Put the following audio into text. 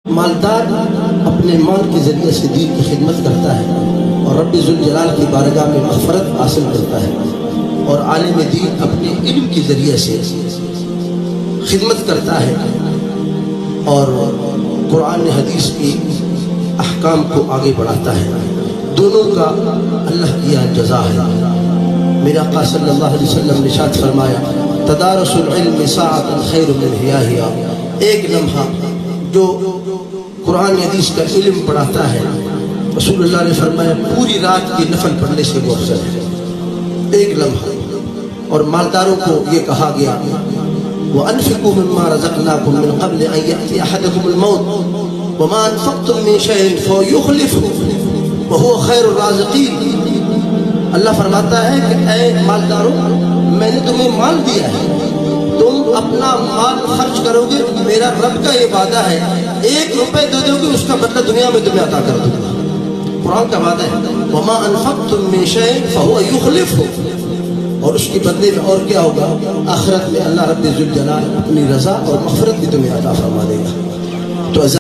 مالدار اپنے مال کے ذریعے سے دین کی خدمت کرتا ہے اور رب ذوالجلال کی بارگاہ میں مغفرت حاصل کرتا ہے، اور عالم دین اپنے علم کے ذریعے سے خدمت کرتا ہے اور قرآن حدیث کی احکام کو آگے بڑھاتا ہے۔ دونوں کا اللہ کیا جزا ہے۔ میرا آقا صلی اللہ علیہ وسلم نے ارشاد فرمایا، تدارس العلم ساعۃ خیر من حیاہا، ایک لمحہ جو قرآن حدیث کا علم پڑھاتا ہے، رسول اللہ نے فرمایا پوری رات کی نفل پڑھنے سے وہ افضل ہے، ایک لمحہ۔ اور مالداروں کو یہ کہا گیا، وَأَنفِقُوا مِمَّا رَزَقْنَاكُم مِّن قَبْلِ أَن يَأْتِيَ أَحَدَكُمُ الْمَوْتُ وَمَا أَنفَقْتُم مِّن شَيْءٍ فَيُخْلِفُهُ وَهُوَ خَيْرُ الرَّازِقِينَ۔ اللہ فرماتا ہے کہ اے مالداروں، میں نے تمہیں مال دیا ہے، تم اپنا مال خرچ کرو گے، میرا رب کا یہ وعدہ ہے، 1 روپے دے دو گے اس کا بدلہ دنیا میں تمہیں عطا کر دوں گا۔ قرآن کا وعدہ ہے، وَمَا أَنفَقْتُم مِّن شَيْءٍ فَهُوَ يُخْلِفُهُ، اور اس کے بدلے میں اور کیا ہوگا؟ آخرت میں اللہ رب ذوالجلال اپنی رضا اور مغفرت بھی تمہیں عطا فرما دے گا۔ تو